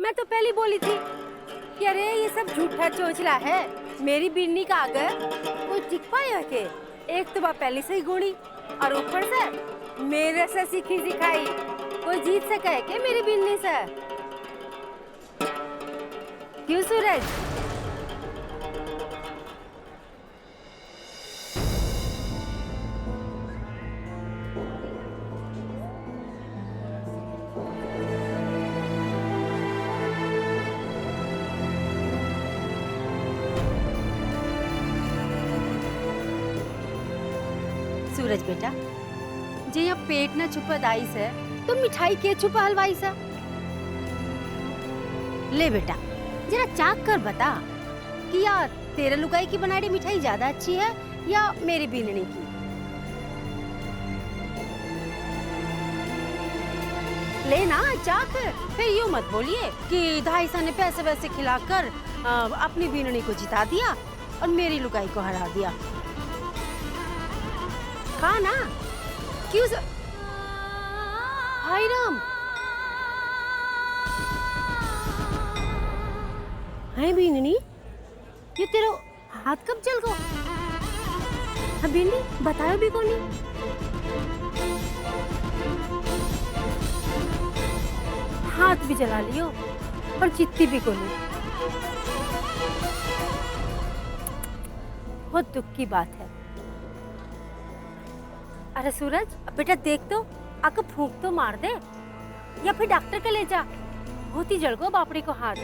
मैं तो पहले बोली थी कि अरे ये सब झूठा चोचला है। मेरी बिन्नी का अगर कोई टिक पाया के? एक तो बात पहले से ही गुणी और ऊपर से मेरे से सीखी सिखाई। कोई जीत सके है क्या मेरी बिन्नी से? क्यों सूरज? सूरज बेटा, जे यहाँ पेट न छुपा दाई से तो मिठाई के छुपा हलवाई से? ले बेटा, जरा चाक कर बता कि यार तेरे लुगाई की बनाई मिठाई ज्यादा अच्छी है या मेरी बीननी की? ले ना चाक, फिर यूं मत बोलिए कि धाईसा ने पैसे वैसे खिलाकर अपनी बीननी को जिता दिया और मेरी लुगाई को हरा दिया। खा ना। क्यों हाय राम, है बीननी, ये तेरा हाथ कब जल गो? हाँ बीननी, बतायो भी कोनी। हाथ भी जला लियो और चित्ती भी कोनी। बहुत दुख की बात है। अरे सूरज बेटा देख तो, आके फूंक तो मार दे या फिर डॉक्टर के ले जा। बहुत ही जल गो बापड़ी को हाथ।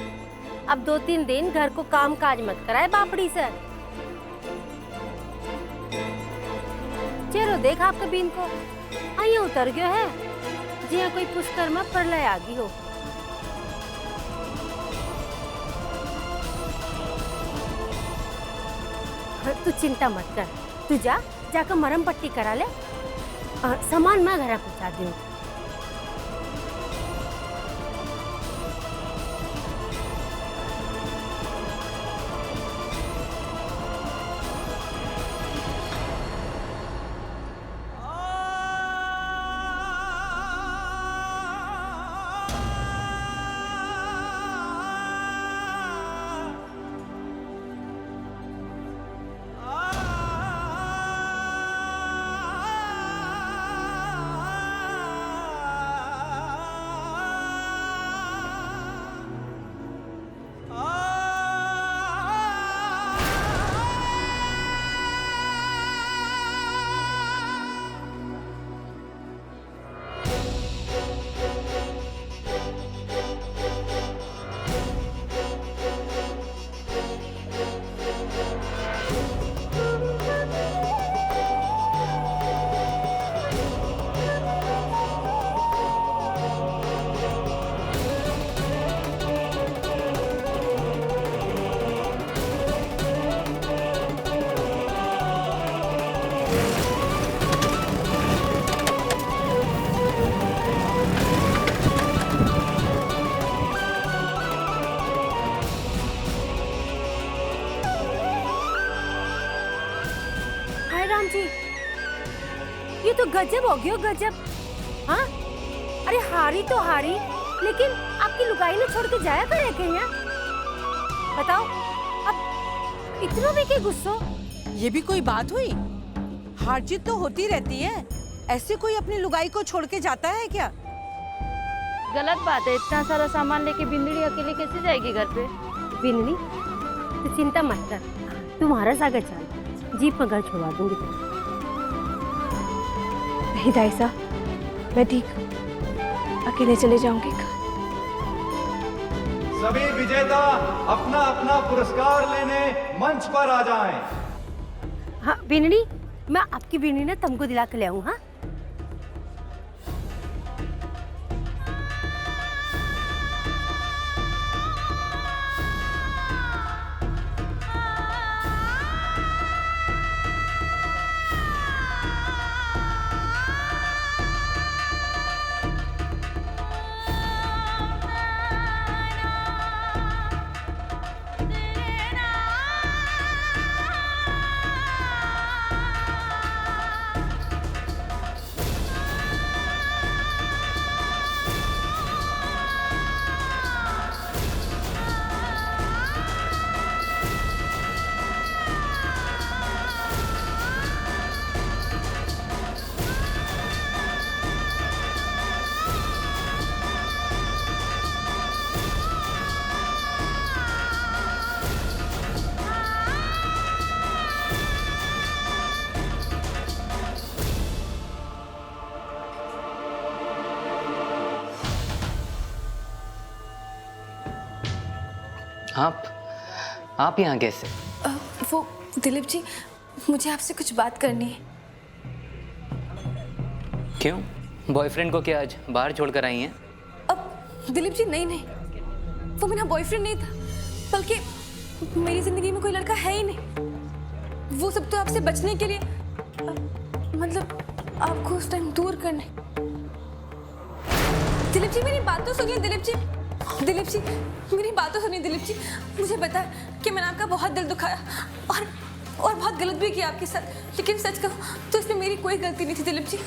अब 2-3 दिन घर को काम काज मत कराए बापड़ी से। चेहरो देख आपके बीन को, आइए उतर गयो है जिया कोई पुष्कर में प्रलय आ गई हो। तू चिंता मत कर, तू जा जाकर मरम पट्टी करा ले। सामान मैं घर पहुंचा दूं। जी ये तो गजब हो गया, गजब। हाँ अरे हारी तो हारी, लेकिन आपकी लुगाई ने छोड़ के जाया करे क्या यहाँ? बताओ अब इतना भी क्या गुस्सा? ये भी कोई बात हुई? हार जीत तो होती रहती है, ऐसे कोई अपनी लुगाई को छोड़ के जाता है क्या? गलत बात है, इतना सारा सामान लेके बिंदड़ी अकेले कैसे जाएगी घर पे? बिंदड़ी तो चिंता मत कर, तुम्हारा सागर चल, जीप में घर छुड़वा दूंगी। नहीं दाईसा, मैं ठीक हूँ, अकेले चले जाऊंगी। सभी विजेता अपना अपना पुरस्कार लेने मंच पर आ जाएं। हाँ बिंदड़ी, मैं आपकी बिंदड़ी ने तुमको दिला के ले आऊँ। हाँ आप यहाँ कैसे? वो दिलीप जी, मुझे आपसे कुछ बात करनी है। क्यों? बॉयफ्रेंड को क्या आज बाहर छोड़कर आई हैं? अब दिलीप जी, नहीं, वो मेरा बॉयफ्रेंड नहीं था, बल्कि मेरी जिंदगी में कोई लड़का है ही नहीं। वो सब तो आपसे बचने के लिए, मतलब आपको उस टाइम दूर करने। दिलीप जी, मेरी बात तो सुनिए। दिलीप जी, मेरी बात तो सुनिए। दिलीप जी, मुझे पता है कि मैंने आपका बहुत दिल दुखाया और बहुत गलत भी किया आपके साथ, लेकिन सच कहूँ तो इसमें मेरी कोई गलती नहीं थी। दिलीप जी,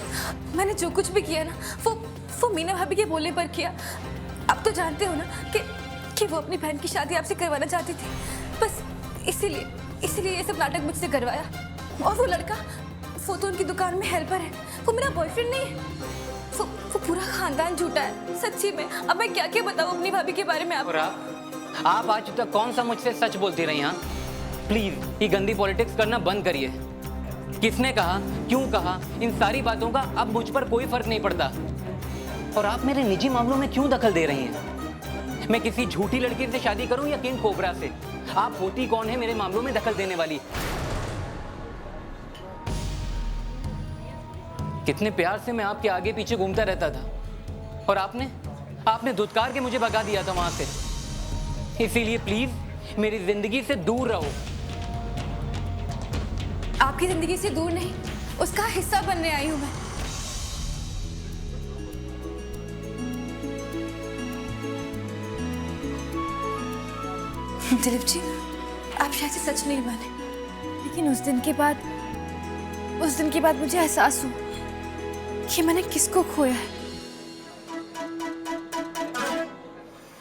मैंने जो कुछ भी किया ना, वो मीना भाभी के बोलने पर किया। आप तो जानते हो ना कि वो अपनी बहन की शादी आपसे करवाना चाहती थी, बस इसीलिए ये सब नाटक मुझसे करवाया। और वो लड़का, वो तो उनकी दुकान में हेल्पर है, वो मेरा बॉयफ्रेंड नहीं है। वो पूरा खानदान झूठा है, सच्ची में। अब मैं क्या बताऊँ अपनी भाभी के बारे में आपको। और आप आज तक कौन सा मुझसे सच बोलती रही? हाँ, प्लीज ये गंदी पॉलिटिक्स करना बंद करिए। किसने कहा, क्यों कहा, इन सारी बातों का अब मुझ पर कोई फर्क नहीं पड़ता। और आप मेरे निजी मामलों में क्यों दखल दे रही हैं? मैं किसी झूठी लड़की से शादी करूं या किंग कोबरा से? आप होती कौन है मेरे मामलों में दखल देने वाली? कितने प्यार से मैं आपके आगे पीछे घूमता रहता था और आपने धुतकार के मुझे भगा दिया था वहां से। इसीलिए प्लीज मेरी जिंदगी से दूर रहो। आपकी जिंदगी से दूर नहीं, उसका हिस्सा बनने आई हूं मैं। दिलीप जी, आप शायद से सच नहीं माने, लेकिन उस दिन के बाद मुझे एहसास हुआ कि मैंने किसको खोया है,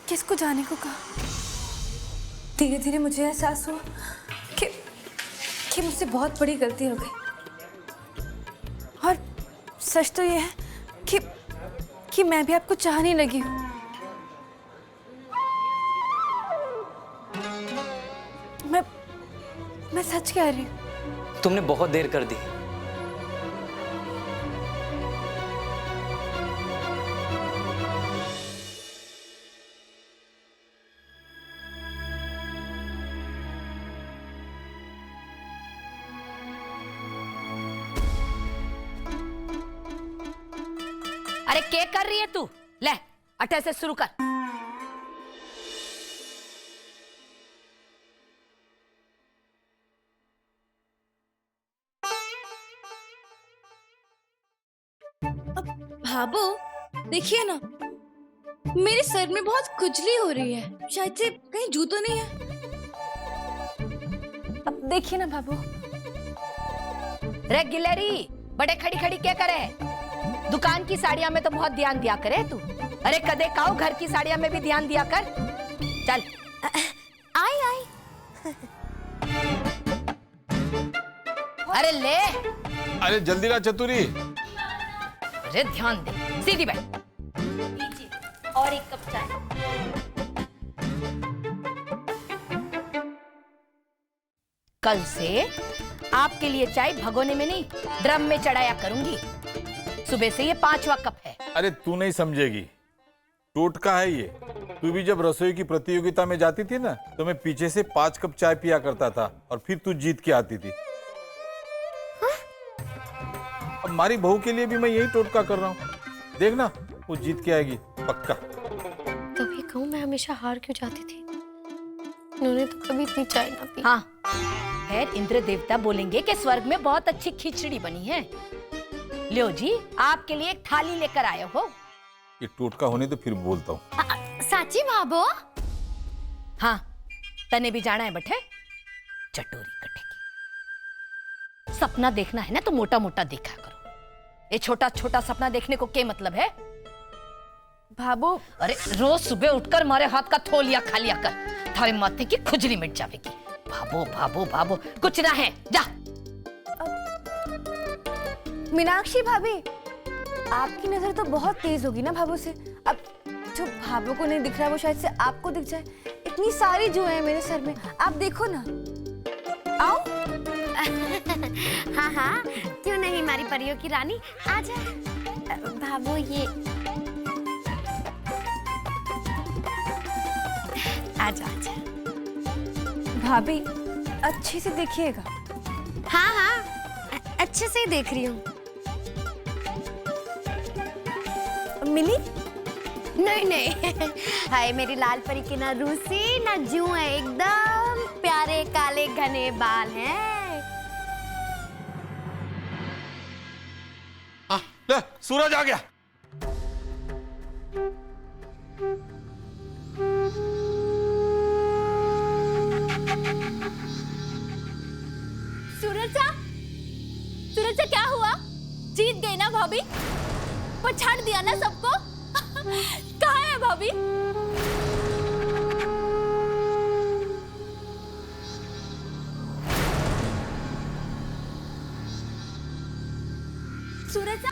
किसको जाने को कहा। धीरे धीरे मुझे एहसास हुआ कि मुझसे बहुत बड़ी गलती हो गई। और सच तो ये है कि मैं भी आपको चाहने लगी हूँ। मैं सच कह रही हूँ। तुमने बहुत देर कर दी। अरे क्या कर रही है तू? ले अटे से शुरू कर। भाबो, देखिए ना, मेरे सर में बहुत खुजली हो रही है। शायद से कहीं जू तो नहीं है। अब देखिए ना भाबो। रे गिलहरी, बड़े खड़ी खड़ी क्या करे? दुकान की साड़ियां में तो बहुत ध्यान दिया करे तू। अरे कदे काओ घर की साड़ियां में भी ध्यान दिया कर। चल आई अरे ले। अरे जल्दी ला चतुरी। अरे ध्यान दे, सीधी बैठ। और एक कप चाय। कल से आपके लिए चाय भगोने में नहीं, ड्रम में चढ़ाया करूंगी। सुबह से ये 5वां कप है। अरे तू नहीं समझेगी, टोटका है ये। तू भी जब रसोई की प्रतियोगिता में जाती थी ना, तो मैं पीछे से 5 कप चाय पिया करता था और फिर तू जीत के आती थी। अब हमारी बहू के लिए भी मैं यही टोटका कर रहा हूँ। देखना, वो जीत के आएगी पक्का। तभी कहूँ मैं हमेशा हार क्यों जाती थी। उन्होंने तो कभी इतनी चाय ना पी। हाँ, खैर इंद्र देवता बोलेंगे कि स्वर्ग में बहुत अच्छी खिचड़ी बनी है। लियो जी, आपके लिए एक थाली लेकर आए हो। ये टोटका होने तो फिर बोलता हूँ। साची भाभो? हाँ, तने भी जाना है बटे। चटोरी कटेगी। सपना देखना है ना तो मोटा मोटा देखा करो। ये छोटा छोटा सपना देखने को क्या मतलब है? भाभो, अरे रोज सुबह उठकर मारे हाथ का थोलिया खा लिया कर, थारे माथे की खुजली मिट जाएगी। भाभो भाभो भाभो, कुछ ना है, जा। मीनाक्षी भाभी, आपकी नजर तो बहुत तेज होगी ना भाभो से। अब जो भाभो को नहीं दिख रहा है वो शायद से आपको दिख जाए। इतनी सारी जो है मेरे सर में, आप देखो ना। आओ। हाँ हाँ, क्यों नहीं हमारी परियों की रानी, आजा। भाभो ये आजा आजा। भाभी अच्छे से देखिएगा। हाँ हाँ, अच्छे से ही देख रही हूँ। मिली? नहीं नहीं हाय मेरी लाल परी के ना रूसी ना जू है, एकदम प्यारे काले घने बाल हैं। ले, सूरज आ गया। सूरज क्या हुआ? जीत गई ना भाभी? पछाड़ दिया ना सबको? कहाँ है भाभी? सूरज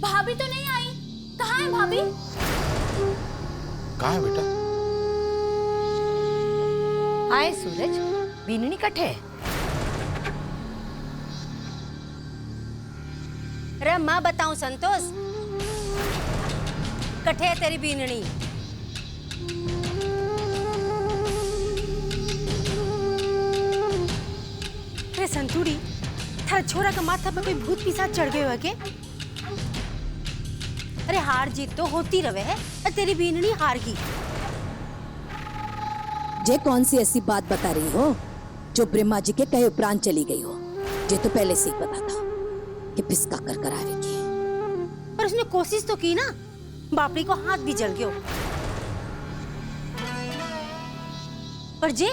भाभी तो नहीं आई, कहाँ है भाभी? कहाँ है बेटा? आए सूरज, बीननी कटे। अरे माँ बताऊं संतोष, कठे है तेरी बीननी। अरे संतूरी, थारा छोरा का माथा पे कोई भूत पिशाच चढ़ गए हो के? अरे हार जीत तो होती रवे है, तेरी बीननी हार गई। जे कौन सी ऐसी बात बता रही हो जो ब्रह्मा जी के कहे उपरांत चली गई हो? जे तो पहले से ही पता था कि पिसका कर आवेगी। पर उसने कोशिश तो की ना, बापड़ी को हाथ भी जल गयो। पर जे,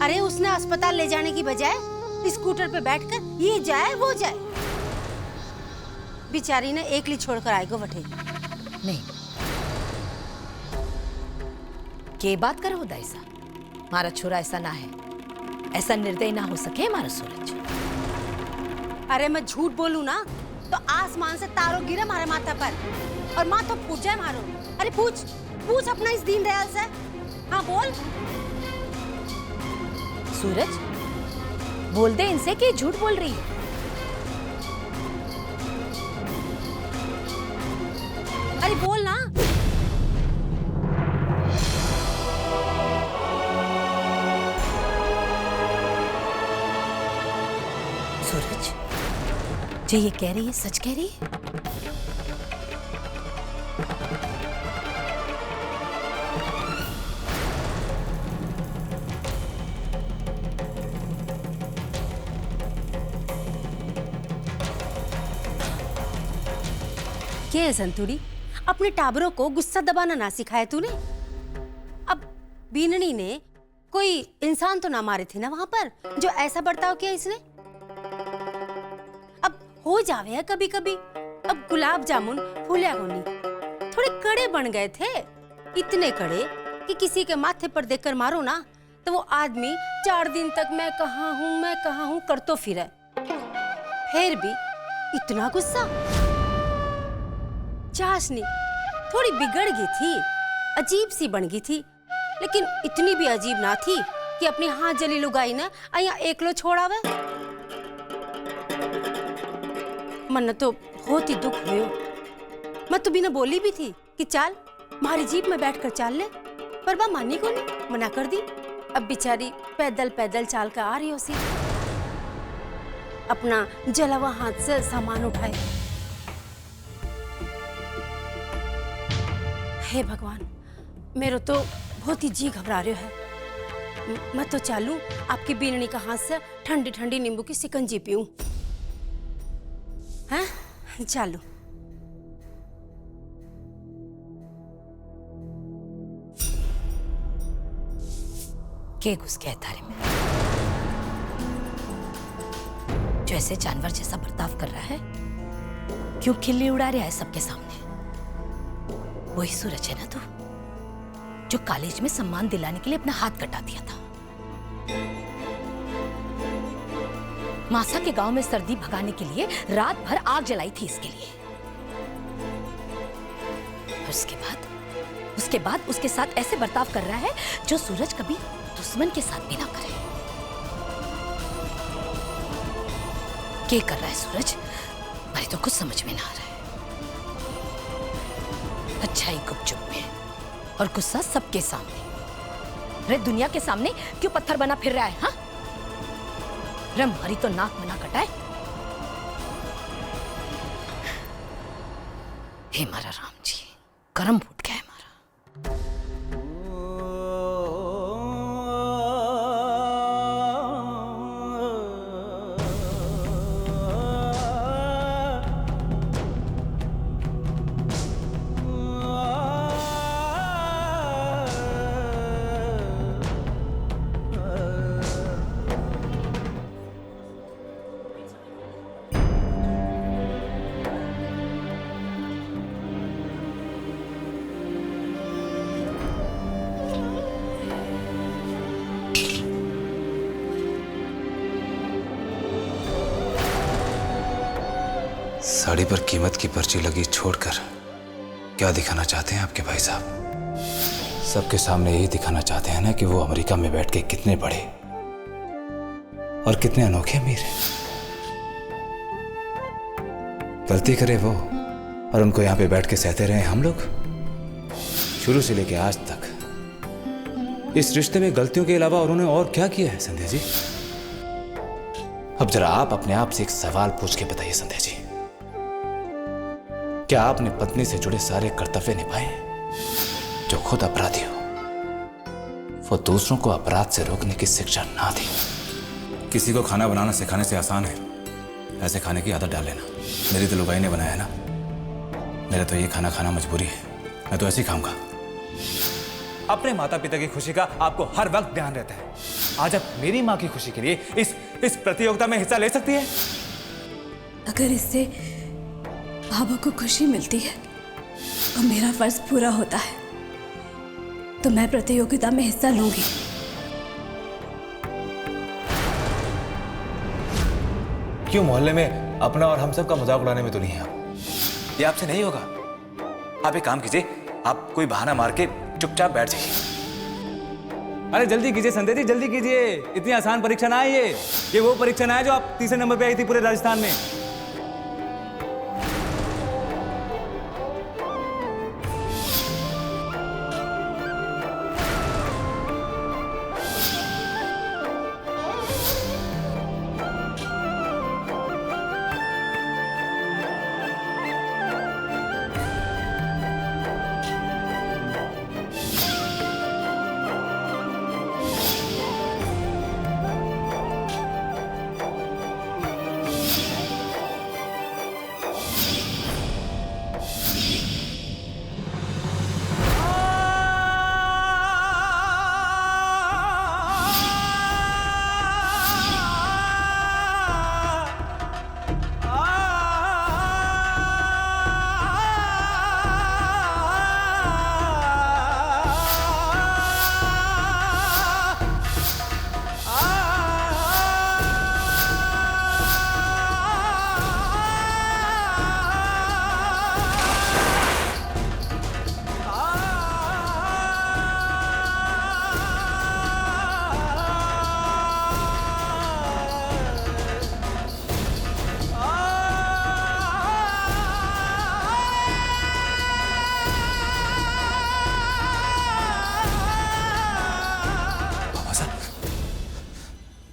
अरे उसने अस्पताल ले जाने की बजाय स्कूटर पे बैठकर ये जाए वो जाए। बेचारी ने एकली छोड़कर आएगो बटे। नहीं, के बात करो ऐसा? हमारा छोरा ऐसा ना है, ऐसा निर्दयी ना हो सके हमारा सूरज। अरे मैं झूठ बोलूं ना तो आसमान से तारों गिरे हमारे माथा पर और माँ तो पूछ जाए मारो। अरे पूछ अपना इस दीनदयाल से। हाँ बोल। सूरज, बोल दे इनसे कि झूठ बोल रही है। अरे बोल ना। सूरज, जो ये कह रही है सच कह रही है? क्या है संतूरी, अपने टाबरों को गुस्सा दबाना ना सिखाया तूने? अब बीननी ने कोई इंसान तो ना मारे थे ना वहां पर जो ऐसा बर्ताव किया इसने? अब हो जावे है कभी कभी। अब गुलाब जामुन फूलिया होनी थोड़े कड़े बन गए थे, इतने कड़े कि किसी के माथे पर देकर मारो ना तो वो आदमी 4 दिन तक मैं कहाँ हूँ कर तो फिरे। फिर भी इतना गुस्सा। चाशनी थोड़ी बिगड़ गई थी, अजीब सी बन गई थी, लेकिन इतनी भी अजीब ना थी कि अपनी हाथ जली लुगाई ने अया एकलो छोड़ावे। मन तो बहुत ही दुख हुयो। मैं तो बिना बोली भी थी कि चल मारी जीप में बैठकर चाल ले, पर वह मानी को नहीं, मना कर दी। अब बेचारी पैदल पैदल चाल कर आ रही हो सी, अपना जला हुआ हाथ से सामान उठाए। हे भगवान, मेरा तो बहुत ही जी घबरा रहा है। मैं तो चालू आपकी बीननी का हाथ से ठंडी ठंडी नींबू की शिकंजी पीऊं। हैं? चालू। के घुस गया थारे में, जो ऐसे जानवर जैसा बर्ताव कर रहा है? क्यों खिल्ली उड़ा रहा है सबके सामने? वही सूरज है ना तू, जो कॉलेज में सम्मान दिलाने के लिए अपना हाथ कटा दिया था। मासा के गांव में सर्दी भगाने के लिए रात भर आग जलाई थी इसके लिए। और उसके बाद उसके साथ ऐसे बर्ताव कर रहा है जो सूरज कभी दुश्मन के साथ भी ना करे। क्या कर रहा है सूरज? मेरे तो कुछ समझ में ना आ रहा है। अच्छाई गुपचुप में और गुस्सा सबके सामने। अरे दुनिया के सामने क्यों पत्थर बना फिर रहा है? हाँ, अरे हमारी तो नाक में ना कटाए। हे मारा राम जी, कर्म फूट गया है हमारा। साड़ी पर कीमत की पर्ची लगी छोड़कर क्या दिखाना चाहते हैं आपके भाई साहब? सबके सामने यही दिखाना चाहते हैं ना कि वो अमेरिका में बैठ के कितने बड़े और कितने अनोखे अमीर हैं। गलती करे वो और उनको यहां पे बैठ के सहते रहे हम लोग। शुरू से लेके आज तक इस रिश्ते में गलतियों के अलावा उन्होंने और क्या किया है संध्या जी? अब जरा आप अपने आप से एक सवाल पूछ के बताइए संध्या जी, क्या आपने पत्नी से जुड़े सारे कर्तव्य निभाए? जो खुद अपराधी हो वो दूसरों को अपराध से रोकने की शिक्षा ना दे। किसी को खाना बनाना सिखाने से आसान है ऐसे खाने की आदत डाल लेना। मेरी तो लुगाई ने बनाया ना, मेरा तो ये खाना खाना मजबूरी है, मैं तो ऐसे ही खाऊंगा। अपने माता पिता की खुशी का आपको हर वक्त ध्यान रहता है। आज आप मेरी माँ की खुशी के लिए इस प्रतियोगिता में हिस्सा ले सकती है। अगर इससे बाबा को खुशी मिलती है और मेरा फर्ज पूरा होता है तो मैं प्रतियोगिता में हिस्सा लूंगी। क्यों मोहल्ले में अपना और हम सब का मजाक उड़ाने में तो नहीं है आप? ये आपसे नहीं होगा। आप एक काम कीजिए, आप कोई बहाना मार के चुपचाप बैठ जाइए। अरे जल्दी कीजिए संध्या जी, जल्दी कीजिए। इतनी आसान परीक्षा ना है ये वो परीक्षा ना है जो आप तीसरे नंबर पे आई थी पूरे राजस्थान में।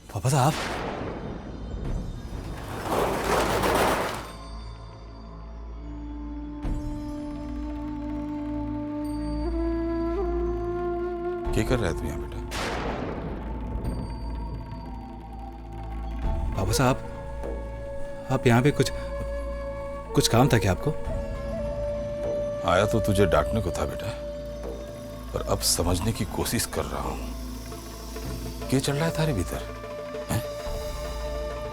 पापा साहब, क्या कर रहा है तू यहाँ बेटा? पापा साहब, आप यहाँ पे कुछ काम था क्या आपको? आया तो तुझे डांटने को था बेटा, पर अब समझने की कोशिश कर रहा हूं। क्या चल रहा है थारे भीतर? हैं?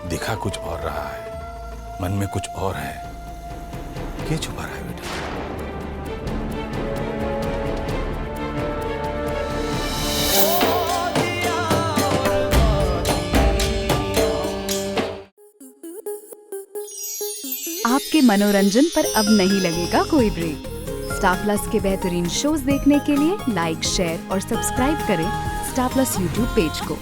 दिखा कुछ और रहा है, मन में कुछ और है। क्या छुपा रहा है बेटा? आपके मनोरंजन पर अब नहीं लगेगा कोई ब्रेक। स्टार प्लस के बेहतरीन शोज देखने के लिए लाइक, शेयर और सब्सक्राइब करें स्टार प्लस यूट्यूब पेज को।